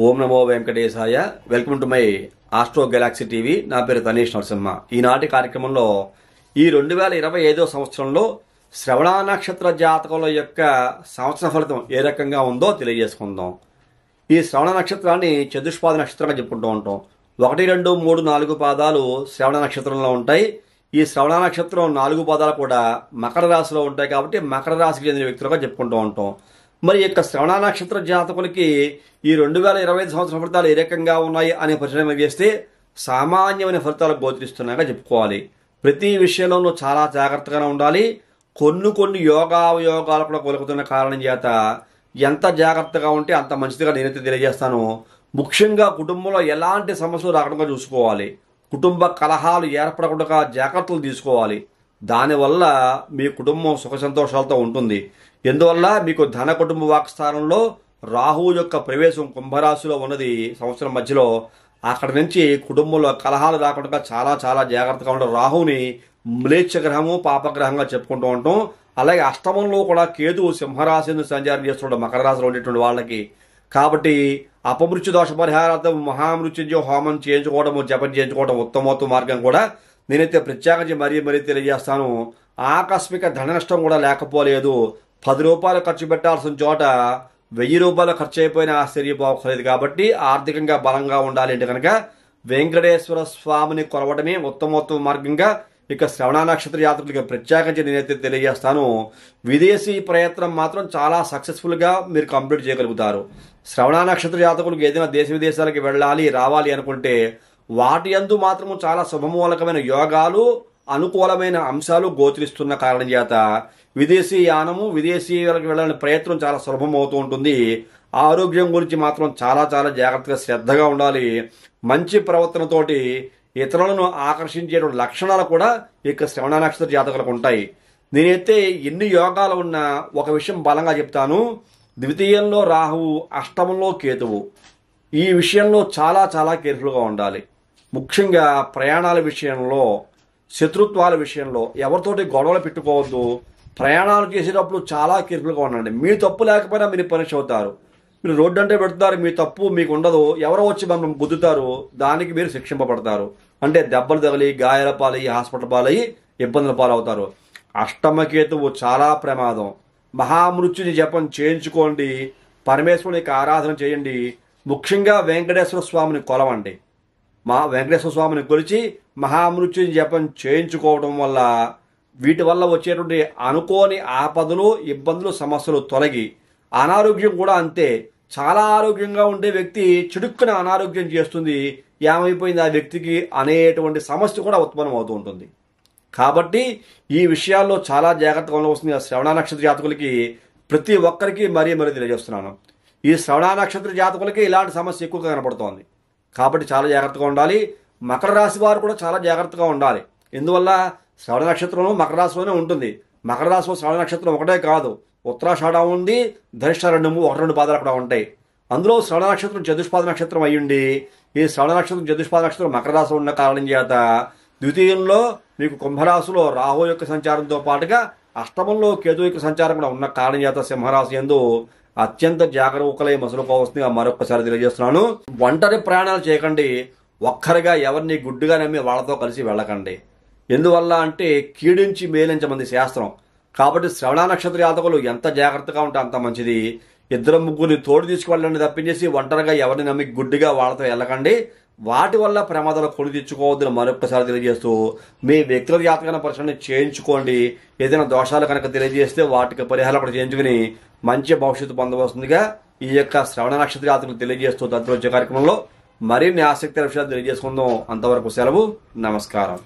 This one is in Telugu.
ఓం నమో వెంకటేశాయ. Welcome to my astro galaxy TV. నా పేరు తనీష్ నరసింహ. ఈనాటి కార్యక్రమంలో ఈ 2025 సంవత్సరంలో శ్రవణ నక్షత్ర జాతకుల యొక్క సంవత్సర ఫలితం ఏ రకంగా ఉందో తెలియజేసుకుందాం. ఈ శ్రవణ నక్షత్రాన్ని చతుష్పాద నక్షత్రంగా చెప్పుకుంటూ ఉంటాం. 1, 2, 3, 4 పాదాలు శ్రవణ నక్షత్రంలో ఉంటాయి. ఈ శ్రవణ నక్షత్రం 4 పాదాలు కూడా మకర రాశిలో ఉంటాయి కాబట్టి మకర రాశికి చెందిన వ్యక్తులుగా చెప్పుకుంటూ ఉంటాం. మరి యొక్క శ్రవణ నక్షత్ర జాతకులకి ఈ 2025 సంవత్సరం ఫలితాలు ఏ రకంగా ఉన్నాయి అనే పరిశీలన చేస్తే సామాన్యమైన ఫలితాలు గోచరిస్తున్నాయిగా చెప్పుకోవాలి. ప్రతి విషయంలోనూ చాలా జాగ్రత్తగానే ఉండాలి. కొన్ని యోగావయోగాలు కూడా కొలుకుతున్న కారణం చేత ఎంత జాగ్రత్తగా ఉంటే అంత మంచిదిగా నేనైతే తెలియజేస్తాను. ముఖ్యంగా కుటుంబంలో ఎలాంటి సమస్యలు రాకుండా చూసుకోవాలి. కుటుంబ కలహాలు ఏర్పడకుండా జాగ్రత్తలు తీసుకోవాలి. దానివల్ల మీ కుటుంబం సుఖ సంతోషాలతో ఉంటుంది. ఎందువల్ల మీకు ధన కుటుంబ వాక్స్థానంలో రాహువు యొక్క ప్రవేశం కుంభరాశిలో ఉన్నది సంవత్సరం మధ్యలో. అక్కడి నుంచి కుటుంబంలో కలహాలు రాకుండా చాలా జాగ్రత్తగా ఉండే రాహువుని మ్లేచ్ఛ గ్రహము పాపగ్రహంగా చెప్పుకుంటూ ఉంటాం. అలాగే అష్టమంలో కూడా కేతువు సింహరాశిని సంచారం చేస్తుంటాం మకర రాశిలో ఉండేటువంటి వాళ్ళకి. కాబట్టి అపమృత్యు దోష పరిహారార్థం మహామృత్యుంజయ హోమం చేయించుకోవడం, జపం చేయించుకోవడం ఉత్తమోత్తమ మార్గం కూడా నేనైతే ప్రత్యేకించి మరీ తెలియజేస్తాను. ఆకస్మిక ధన నష్టం కూడా లేకపోలేదు. 10 రూపాయలు ఖర్చు పెట్టాల్సిన చోట 1000 రూపాయలు ఖర్చు అయిపోయినా ఆశ్చర్యపోలేదు. కాబట్టి ఆర్థికంగా బలంగా ఉండాలి అంటే కనుక వెంకటేశ్వర స్వామిని కొలవడమే ఉత్తమోత్తమ మార్గంగా ఇక శ్రవణ నక్షత్ర జాతకులకి ప్రత్యేకించి నేనైతే తెలియజేస్తాను. విదేశీ ప్రయత్నం మాత్రం చాలా సక్సెస్ఫుల్గా మీరు కంప్లీట్ చేయగలుగుతారు. శ్రవణ నక్షత్ర జాతకులకు ఏదైనా దేశ విదేశాలకి వెళ్ళాలి రావాలి అనుకుంటే వాటి యందు మాత్రము చాలా శుభమూలకమైన యోగాలు అనుకూలమైన అంశాలు గోచరిస్తున్న కారణం చేత విదేశీ యానము విదేశీయులకు వెళ్ళాలని ప్రయత్నం చాలా సులభం అవుతూ ఉంటుంది. ఆరోగ్యం గురించి మాత్రం చాలా జాగ్రత్తగా శ్రద్ధగా ఉండాలి. మంచి ప్రవర్తనతోటి ఇతరులను ఆకర్షించేటువంటి లక్షణాలు కూడా ఇక శ్రవణ నక్షత్ర జాతకులకు ఉంటాయి. నేనైతే ఎన్ని యోగాలు ఉన్నా ఒక విషయం బలంగా చెప్తాను. ద్వితీయంలో రాహువు, అష్టమంలో కేతువు. ఈ విషయంలో చాలా కేర్ఫుల్గా ఉండాలి. ముఖ్యంగా ప్రయాణాల విషయంలో, శత్రుత్వాల విషయంలో ఎవరితోటి గొడవలు పెట్టుకోవద్దు. ప్రయాణాలు చేసేటప్పుడు చాలా కేర్ఫుల్గా ఉండండి. మీ తప్పు లేకపోయినా మీరు పనిష్ అవుతారు. మీరు రోడ్డు అంటే పెడతారు, మీ తప్పు మీకు ఉండదు. ఎవరో వచ్చి మమ్మల్ని గుద్దుతారు, దానికి మీరు శిక్షింపబడతారు. అంటే దెబ్బలు తగిలి గాయాల పాలయ్యి హాస్పిటల్ పాలయ్యి ఇబ్బందుల పాలవుతారు. అష్టమకేతువు చాలా ప్రమాదం. మహామృత్యుని జపం చేయించుకోండి. పరమేశ్వరునికి ఆరాధన చేయండి. ముఖ్యంగా వెంకటేశ్వర స్వామిని కొలవండి. వెంకటేశ్వర స్వామిని కొలిచి మహామృత్యుని జపం చేయించుకోవడం వల్ల వీటి వల్ల వచ్చేటువంటి అనుకోని ఆపదలు, ఇబ్బందులు, సమస్యలు తొలగి అనారోగ్యం కూడా అంతే. చాలా ఆరోగ్యంగా ఉండే వ్యక్తి చిడుక్కున అనారోగ్యం చేస్తుంది. ఏమైపోయింది ఆ వ్యక్తికి అనేటువంటి సమస్య కూడా ఉత్పన్నం అవుతూ ఉంటుంది. కాబట్టి ఈ విషయాల్లో చాలా జాగ్రత్తగా ఉండవలసింది. శ్రవణ నక్షత్ర జాతకులకి ప్రతి ఒక్కరికి మరీ తెలియజేస్తున్నాను. ఈ శ్రవణ నక్షత్ర జాతకులకి ఇలాంటి సమస్య ఎక్కువగా కనపడుతోంది. కాబట్టి చాలా జాగ్రత్తగా ఉండాలి. మకర రాశి వారు కూడా చాలా జాగ్రత్తగా ఉండాలి. ఎందువల్ల శ్రవణ నక్షత్రం మకర రాశిలోనే ఉంటుంది. మకర రాశిలో శ్రవణ నక్షత్రం ఒకటే కాదు, ఉత్తరాషాఢ ఉంది, ధనిష్ట 1-2 పాదాలు కూడా ఉంటాయి. అందులో శ్రవణ నక్షత్రం చతుష్పాద నక్షత్రం అయ్యుండి ఈ శ్రవణ నక్షత్రం చతుష్పాద నక్షత్రం మకర రాశిలో ఉన్న కారణం చేత ద్వితీయంలో మీకు కుంభరాశిలో రాహు యొక్క సంచారంతో పాటుగా అష్టమంలో కేతు యొక్క సంచారం కూడా ఉన్న కారణం చేత సింహరాశి యందు అత్యంత జాగరూకలై మసులుకోవలసిందిగా మరొకసారి తెలియజేస్తున్నాను. ఒంటరి ప్రయాణాలు చేయకండి. ఒక్కరిగా ఎవరిని గుడ్డుగా నమ్మి వాళ్ళతో కలిసి వెళ్ళకండి. ఎందువల్ల అంటే కీడించి మేలించమంది శాస్త్రం. కాబట్టి శ్రవణ నక్షత్ర జాతకులు ఎంత జాగ్రత్తగా ఉంటే అంత మంచిది. 2-3 తోడు తీసుకువెళ్ళండి తప్పించేసి ఒంటరిగా ఎవరిని నమ్మి గుడ్డిగా వాళ్ళతో వెళ్ళకండి. వాటి వల్ల ప్రమాదాలు కొని తెచ్చుకోవద్దని మరొకసారి తెలియజేస్తూ మీ వ్యక్తిగత జాతకాన్ని పరిశీలన చేయించుకోండి. ఏదైనా దోషాలు కనుక తెలియజేస్తే వాటికి పరిహారం కూడా చేయించుకుని మంచి భవిష్యత్తు పొందవలసిందిగా ఈ యొక్క శ్రవణ నక్షత్ర జాతకులు తెలియజేస్తూ తదుపరి వచ్చే కార్యక్రమంలో మరిన్ని ఆసక్తికర విషయాలు తెలియజేసుకుందాం. అంతవరకు సెలవు. నమస్కారం.